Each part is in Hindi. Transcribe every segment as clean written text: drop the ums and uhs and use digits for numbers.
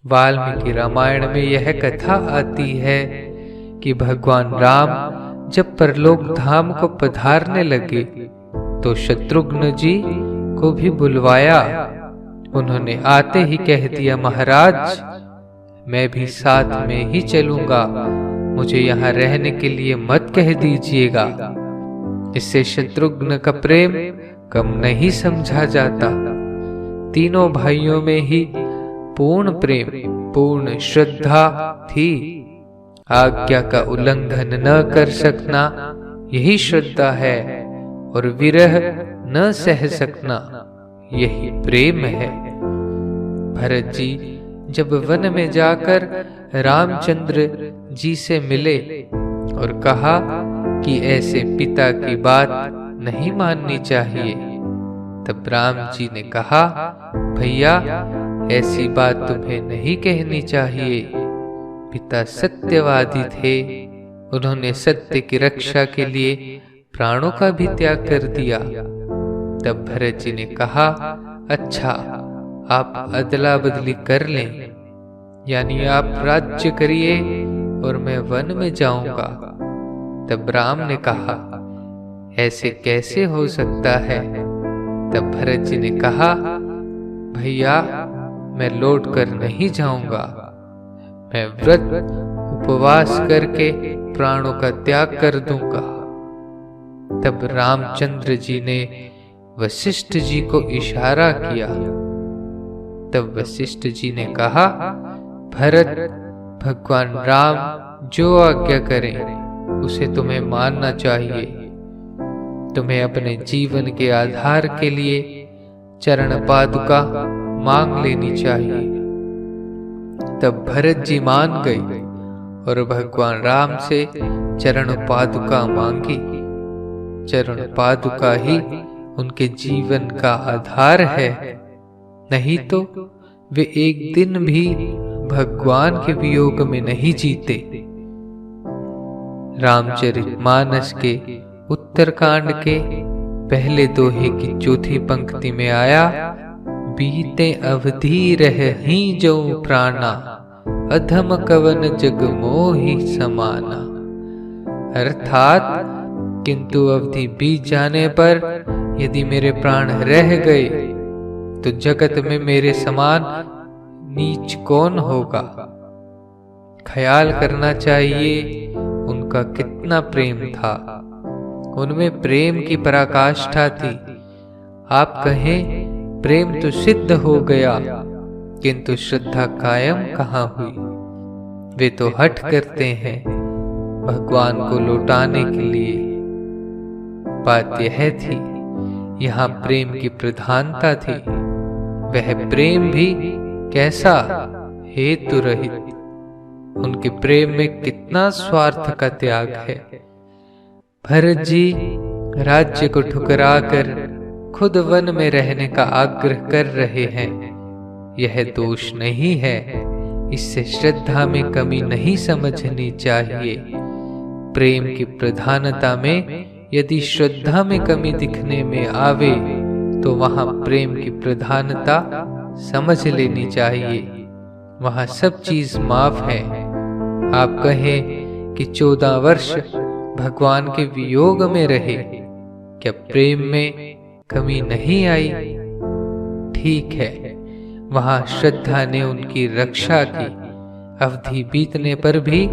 वाल्मीकि रामायण में यह कथा आती है कि भगवान राम जब परलोक धाम को पधारने लगे तो शत्रुघ्न जी को भी बुलवाया। उन्होंने आते ही कह दिया, महाराज मैं भी साथ में ही चलूंगा, मुझे यहाँ रहने के लिए मत कह दीजिएगा। इससे शत्रुघ्न का प्रेम कम नहीं समझा जाता। तीनों भाइयों में ही पूर्ण प्रेम, पूर्ण श्रद्धा थी। आज्ञा का उल्लंघन न कर सकना यही श्रद्धा है, और विरह न सह सकना यही प्रेम है। भरत जी जब वन में जाकर रामचंद्र जी से मिले और कहा कि ऐसे पिता की बात नहीं माननी चाहिए, तब राम जी ने कहा, भैया ऐसी बात तुम्हें नहीं कहनी चाहिए। पिता सत्यवादी थे, उन्होंने सत्य की रक्षा के लिए प्राणों का भी त्याग कर दिया। तब भरत जी ने कहा, अच्छा आप अदला बदली कर लें, यानी आप राज्य करिए और मैं वन में जाऊंगा। तब राम ने कहा, ऐसे कैसे हो सकता है? तब भरत जी ने कहा, भैया मैं लौट कर नहीं जाऊंगा, मैं व्रत उपवास करके प्राणों का त्याग कर दूंगा। तब रामचंद्र जी ने वशिष्ठ जी को इशारा किया। तब वशिष्ठ जी ने कहा, भरत भगवान राम जो आज्ञा करें उसे तुम्हें मानना चाहिए। तुम्हें अपने जीवन के आधार के लिए चरण पादुका मांग लेनी चाहिए। तब भरत जी मान गए और भगवान राम से चरण पादुका मांगी। चरण पादुका ही उनके जीवन का आधार है, नहीं तो वे एक दिन भी भगवान के वियोग में नहीं जीते। रामचरितमानस के उत्तरकांड के पहले दोहे की चौथी पंक्ति में आया, बीते अवधि रहहि जो प्राणा, अधम कवन जग मोहि समाना। अर्थात किंतु अवधि बीत जाने पर यदि मेरे प्राण रह गए तो जगत में मेरे समान नीच कौन होगा। ख्याल करना चाहिए उनका कितना प्रेम था, उनमें प्रेम की पराकाष्ठा थी। आप कहें प्रेम तो सिद्ध हो गया, किंतु श्रद्धा कायम कहाँ हुई। वे तो हठ करते हैं भगवान को लौटाने के लिए। बात यह थी, यहाँ प्रेम की प्रधानता थी। वह प्रेम भी कैसा, हेतु रहित। उनके प्रेम में कितना स्वार्थ का त्याग है। भरत जी राज्य को ठुकराकर खुद वन में रहने का आग्रह कर रहे हैं, यह दोष नहीं है। इससे श्रद्धा में कमी नहीं समझनी चाहिए। प्रेम की प्रधानता में यदि श्रद्धा में कमी दिखने में आवे तो वहां प्रेम की प्रधानता समझ लेनी चाहिए। वहां सब चीज माफ है। आप कहें कि 14 वर्ष भगवान के वियोग में रहे, क्या प्रेम में कमी नहीं आई? ठीक है, वहां श्रद्धा ने उनकी रक्षा की। अवधि बीतने पर भी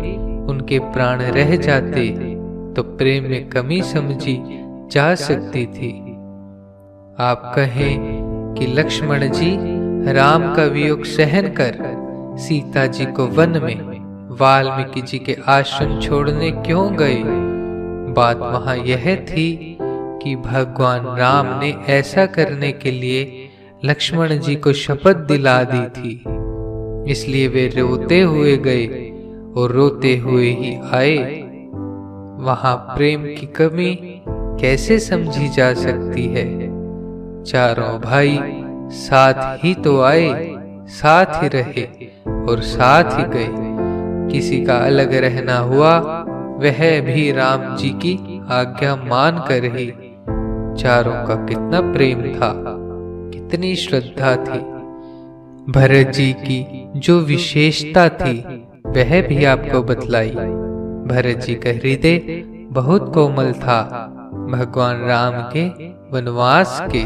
उनके प्राण रह जाते तो प्रेम में कमी समझी जा सकती थी। आप कहें कि लक्ष्मण जी राम का वियोग सहन कर सीता जी को वन में वाल्मीकि जी के आश्रम छोड़ने क्यों गए? बात वहां यह थी कि भगवान राम ने ऐसा करने के लिए लक्ष्मण जी को शपथ दिला दी थी, इसलिए वे रोते हुए गए और रोते हुए ही आए। वहां प्रेम की कमी कैसे समझी जा सकती है? चारों भाई साथ ही तो आए, साथ ही रहे और साथ ही गए। किसी का अलग रहना हुआ, वह भी राम जी की आज्ञा मान कर ही। चारों का कितना प्रेम था, कितनी श्रद्धा थी। भरत जी की जो विशेषता थी वह भी आपको बतलाई। भरत जी का हृदय बहुत कोमल था। भगवान राम के वनवास के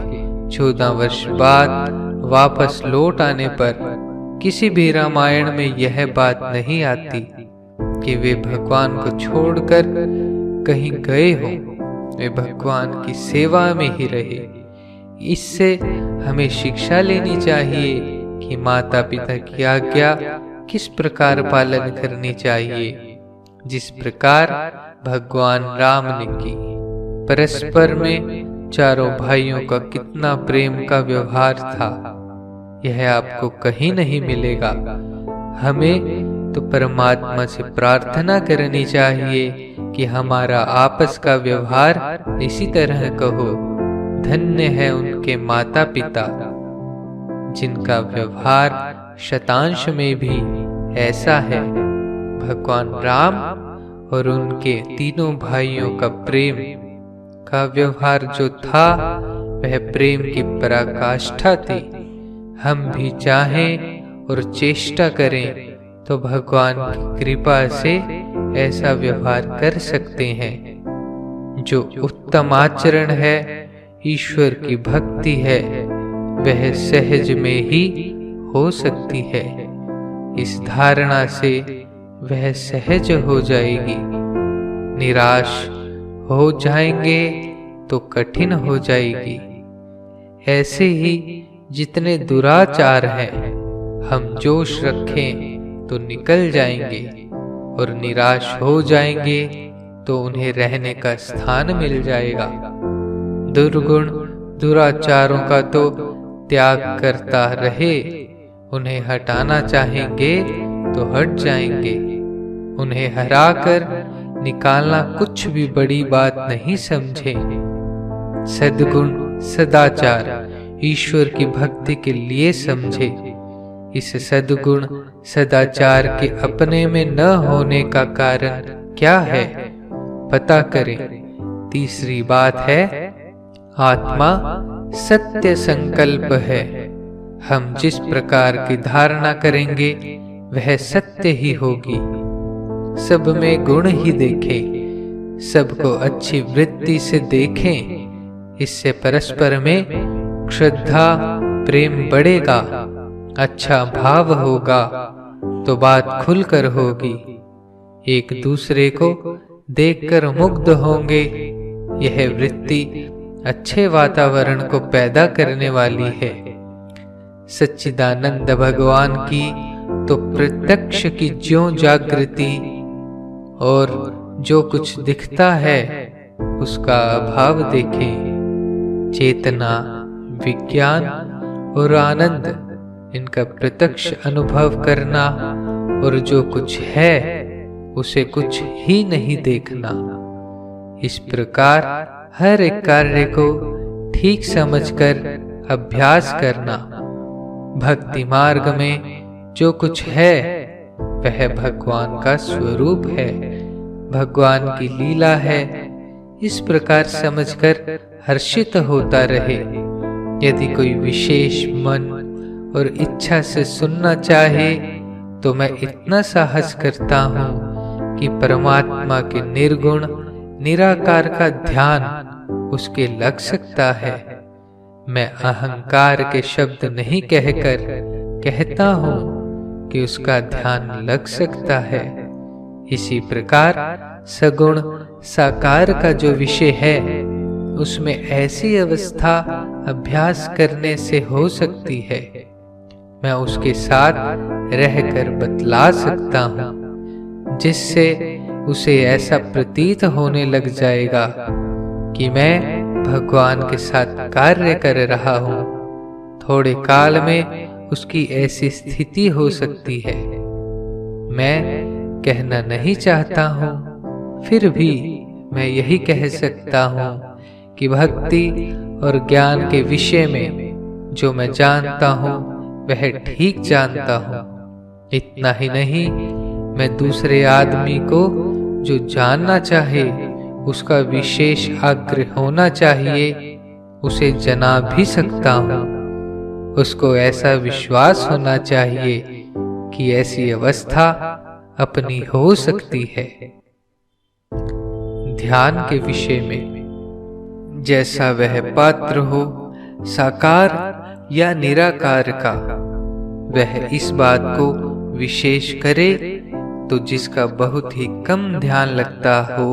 14 वर्ष बाद वापस लौट आने पर किसी भी रामायण में यह बात नहीं आती कि वे भगवान को छोड़कर कहीं गए हों। वे भगवान की सेवा में ही रहे। इससे हमें शिक्षा लेनी चाहिए कि माता पिता की आज्ञा किस प्रकार पालन करनी चाहिए, जिस प्रकार भगवान राम ने की। परस्पर में चारों भाइयों का कितना प्रेम का व्यवहार था, यह आपको कहीं नहीं मिलेगा। हमें तो परमात्मा से प्रार्थना करनी चाहिए कि हमारा आपस का व्यवहार इसी तरह का हो। धन्य है उनके माता पिता जिनका व्यवहार शतांश में भी ऐसा है। भगवान राम और उनके तीनों भाइयों का प्रेम का व्यवहार जो था वह प्रेम की पराकाष्ठा थी। हम भी चाहें और चेष्टा करें तो भगवान की कृपा से ऐसा व्यवहार कर सकते हैं। जो उत्तम आचरण है, ईश्वर की भक्ति है, वह सहज में ही हो सकती है। इस धारणा से वह सहज हो जाएगी। निराश हो जाएंगे तो कठिन हो जाएगी। ऐसे ही जितने दुराचार हैं, हम जोश रखें तो निकल जाएंगे और निराश हो जाएंगे तो उन्हें रहने का स्थान मिल जाएगा। दुर्गुण दुराचारों का तो त्याग करता रहे, उन्हें हटाना चाहेंगे तो हट जाएंगे। उन्हें हराकर निकालना कुछ भी बड़ी बात नहीं समझे। सद्गुण सदाचार ईश्वर की भक्ति के लिए समझे। इस सद्गुण सदाचार के अपने में न होने का कारण क्या है, पता करें। तीसरी बात है, आत्मा सत्य संकल्प है। हम जिस प्रकार की धारणा करेंगे वह सत्य ही होगी। सब में गुण ही देखें, सबको अच्छी वृत्ति से देखें। इससे परस्पर में श्रद्धा प्रेम बढ़ेगा, अच्छा भाव होगा तो बात खुलकर होगी। एक दूसरे को देखकर मुग्ध होंगे। यह वृत्ति अच्छे वातावरण को पैदा करने वाली है। सच्चिदानंद भगवान की तो प्रत्यक्ष की ज्यों जागृति और जो कुछ दिखता है उसका अभाव देखें। चेतना, विज्ञान और आनंद, इनका प्रत्यक्ष अनुभव करना और जो कुछ है उसे कुछ ही नहीं देखना। इस प्रकार हर एक कार्य को ठीक समझकर अभ्यास करना। भक्ति मार्ग में जो कुछ है वह भगवान का स्वरूप है, भगवान की लीला है। इस प्रकार समझकर हर्षित होता रहे। यदि कोई विशेष मन और इच्छा से सुनना चाहे तो मैं इतना साहस करता हूँ कि परमात्मा के निर्गुण निराकार का ध्यान उसके लग सकता है। मैं अहंकार के शब्द नहीं कहकर कहता हूँ कि उसका ध्यान लग सकता है। इसी प्रकार सगुण साकार का जो विषय है उसमें ऐसी अवस्था अभ्यास करने से हो सकती है। मैं उसके साथ रहकर बतला सकता हूँ, जिससे उसे ऐसा प्रतीत होने लग जाएगा कि मैं भगवान के साथ कार्य कर रहा हूँ। थोड़े काल में उसकी ऐसी स्थिति हो सकती है। मैं कहना नहीं चाहता हूँ, फिर भी मैं यही कह सकता हूँ कि भक्ति और ज्ञान के विषय में जो मैं जानता हूँ वह ठीक जानता हूँ। इतना ही नहीं, मैं दूसरे आदमी को जो जानना चाहे उसका विशेष आग्रह होना चाहिए उसे जना भी सकता हूँ। उसको ऐसा विश्वास होना चाहिए कि ऐसी अवस्था अपनी हो सकती है। ध्यान के विषय में जैसा वह पात्र हो, साकार या निराकार का, वह इस बात को विशेष करे तो जिसका बहुत ही कम ध्यान लगता हो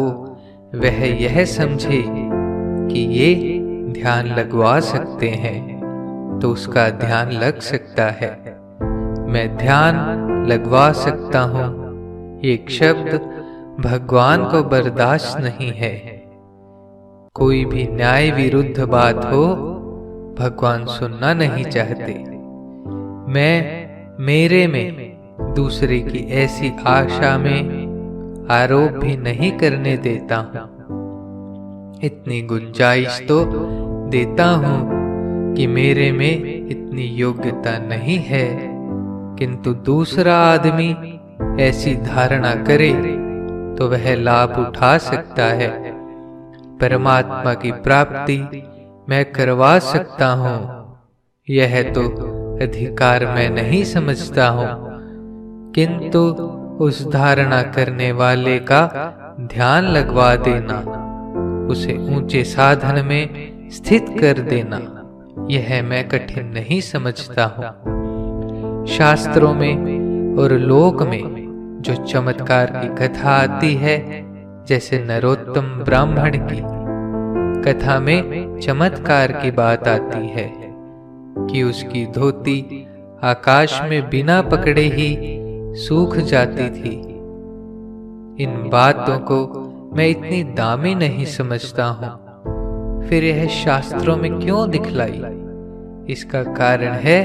वह यह समझे कि ये ध्यान लगवा सकते हैं तो उसका ध्यान लग सकता है। मैं ध्यान लगवा सकता हूँ, एक शब्द भगवान को बर्दाश्त नहीं है। कोई भी न्याय विरुद्ध बात हो, भगवान सुनना नहीं चाहते। मैं मेरे में दूसरे की ऐसी आशा में आरोप भी नहीं करने देता हूँ। इतनी गुंजाइश तो देता हूँ कि मेरे में इतनी योग्यता नहीं है, किंतु दूसरा आदमी ऐसी धारणा करे तो वह लाभ उठा सकता है। परमात्मा की प्राप्ति मैं करवा सकता हूँ, यह तो अधिकार मैं नहीं समझता हूँ, किंतु उस धारणा करने वाले का ध्यान लगवा देना, उसे ऊंचे साधन में स्थित कर देना, यह मैं कठिन नहीं समझता हूँ। शास्त्रों में और लोक में जो चमत्कार की कथा आती है, जैसे नरोत्तम ब्राह्मण की कथा में चमत्कार की बात आती है कि उसकी धोती आकाश में बिना पकड़े ही सूख जाती थी। इन बातों को मैं इतनी दामी नहीं समझता हूँ, फिर यह शास्त्रों में क्यों दिखलाई? इसका कारण है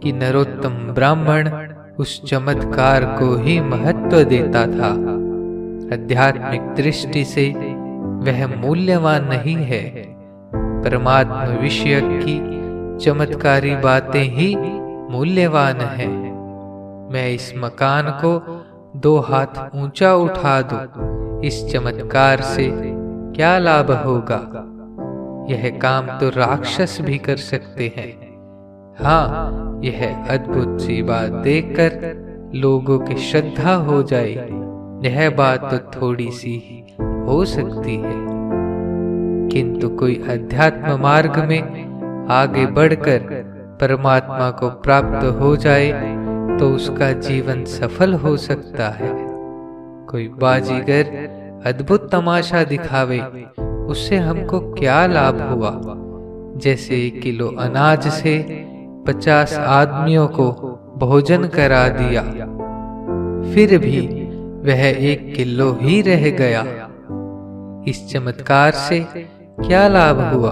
कि नरोत्तम ब्राह्मण उस चमत्कार को ही महत्व देता था। आध्यात्मिक दृष्टि से वह मूल्यवान नहीं है। परमात्मा विषय की चमत्कारी बातें ही मूल्यवान हैं। मैं इस मकान को 2 हाथ ऊंचा उठा दूं, इस चमत्कार से क्या लाभ होगा? यह काम तो राक्षस भी कर सकते हैं। हाँ, यह अद्भुत सी बात देखकर लोगों की श्रद्धा हो जाए, यह बात तो थोड़ी सी ही हो सकती है, किंतु कोई अध्यात्म मार्ग में आगे बढ़कर परमात्मा को प्राप्त हो जाए तो उसका जीवन सफल हो सकता है। कोई बाजीगर अद्भुत तमाशा दिखावे, उससे हमको क्या लाभ हुआ? जैसे 1 किलो अनाज से 50 आदमियों को भोजन करा दिया, फिर भी वह 1 किलो ही रह गया। इस चमत्कार से क्या लाभ हुआ?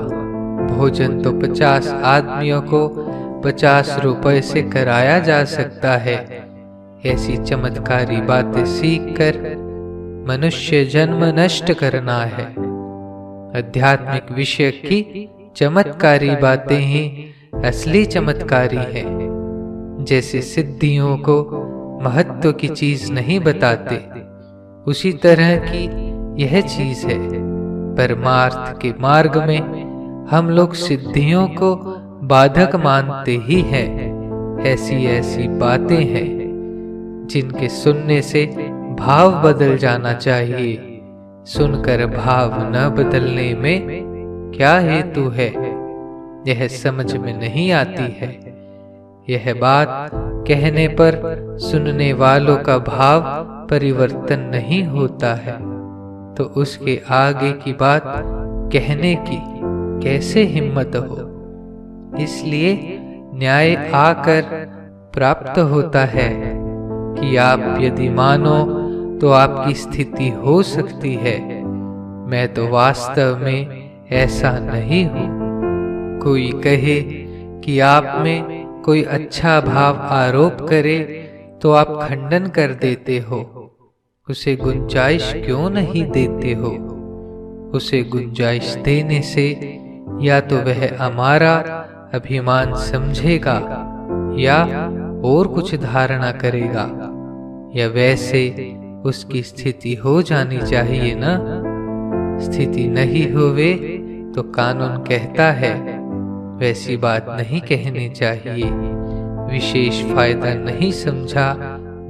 भोजन तो 50 आदमियों को 50 रुपए से कराया जा सकता है। ऐसी चमत्कारी बातें सीखकर मनुष्य जन्म नष्ट करना है। आध्यात्मिक विषय की चमत्कारी बातें ही असली चमत्कारी है। जैसे सिद्धियों को महत्व की चीज नहीं बताते, उसी तरह की यह चीज है। परमार्थ के मार्ग में हम लोग सिद्धियों को बाधक मानते ही हैं। ऐसी ऐसी बातें हैं जिनके सुनने से भाव बदल जाना चाहिए। सुनकर भाव न बदलने में क्या हेतु है, यह समझ में नहीं आती है। यह बात कहने पर सुनने वालों का भाव परिवर्तन नहीं होता है, तो उसके आगे की बात कहने की कैसे हिम्मत हो? इसलिए न्याय आकर प्राप्त होता है कि आप यदि मानो तो आपकी स्थिति हो सकती है। मैं तो वास्तव में ऐसा नहीं हूँ। कोई कहे कि आप में कोई अच्छा भाव आरोप करे तो आप खंडन कर देते हो, उसे गुंजाइश क्यों नहीं देते हो? उसे गुंजाइश देने से या तो वह हमारा अभिमान समझेगा या और कुछ धारणा करेगा, या वैसे उसकी स्थिति हो जानी चाहिए ना। स्थिति नहीं होवे तो कानून कहता है वैसी बात नहीं कहनी चाहिए। विशेष फायदा नहीं समझा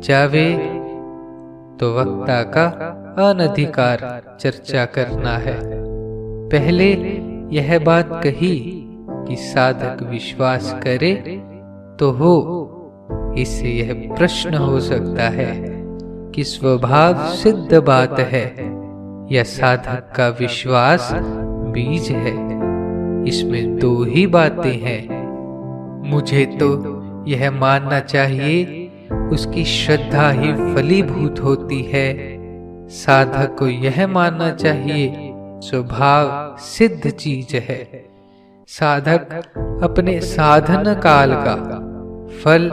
जावे तो वक्ता का अनधिकार चर्चा करना है। पहले यह बात कही कि साधक विश्वास करे तो हो। इससे यह प्रश्न हो सकता है कि स्वभाव सिद्ध बात है या साधक का विश्वास बीज है। इसमें दो ही बातें हैं। मुझे तो यह मानना चाहिए उसकी श्रद्धा ही फलीभूत होती है। साधक को यह मानना चाहिए स्वभाव सिद्ध चीज है। साधक अपने साधन काल का फल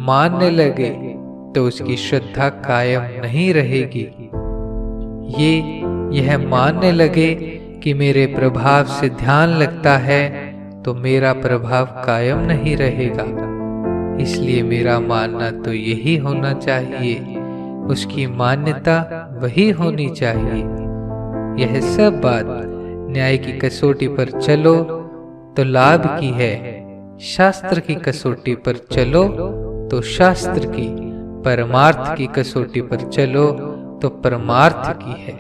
मानने लगे तो उसकी श्रद्धा कायम नहीं रहेगी। यह मानने लगे कि मेरे प्रभाव से ध्यान लगता है तो मेरा प्रभाव कायम नहीं रहेगा। इसलिए मेरा मानना तो यही होना चाहिए, उसकी मान्यता वही होनी चाहिए। यह सब बात न्याय की कसौटी पर चलो तो लाभ की है, शास्त्र की कसौटी पर चलो तो शास्त्र की, परमार्थ की कसौटी पर चलो तो परमार्थ की है।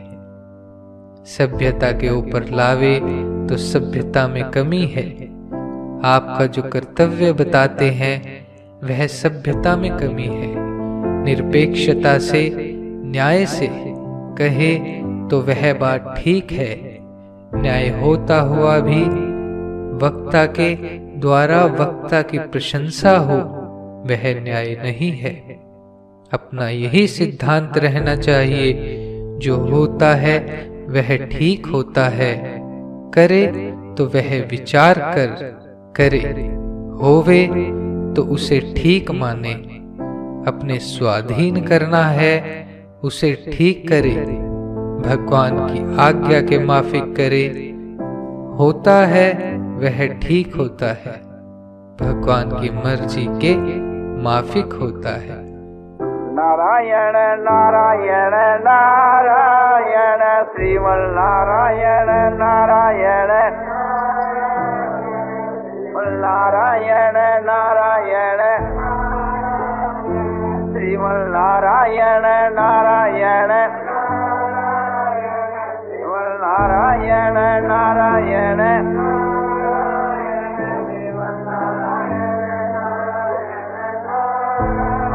सभ्यता के ऊपर लावे तो सभ्यता में कमी है। आपका जो कर्तव्य बताते हैं वह सभ्यता में कमी है। निरपेक्षता से, न्याय से कहे तो वह बात ठीक है। न्याय होता हुआ भी वक्ता के द्वारा वक्ता की प्रशंसा हो, वह न्याय नहीं है। अपना यही सिद्धांत रहना चाहिए, जो होता है वह ठीक होता है। करे तो वह विचार कर करे, होवे तो उसे ठीक माने। अपने स्वाधीन करना है उसे ठीक करे, भगवान की आज्ञा के माफिक करे। होता है वह ठीक होता है, भगवान की मर्जी के माफिक होता है। नारायण नारायण नारायण श्रीमन नारायण नारायण नारायण नारायण श्रीमन नारायण नारायण श्रीमन नारायण नारायण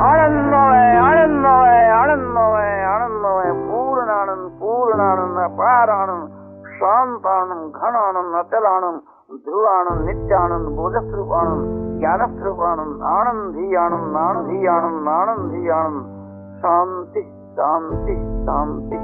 आनंदमय आनंदमय आनंदमय आनंदमय पूर्णानंद पूर्णानंद अपारानंद शांतानंद घनानंद अचलानंद ध्रुवानंद नित्यानंद बोधस्वरूपानंद ज्ञानस्वरूपानंद आनंदी आनंद आनंदी आनंद आनंदी आनंद शांति शांति शांति।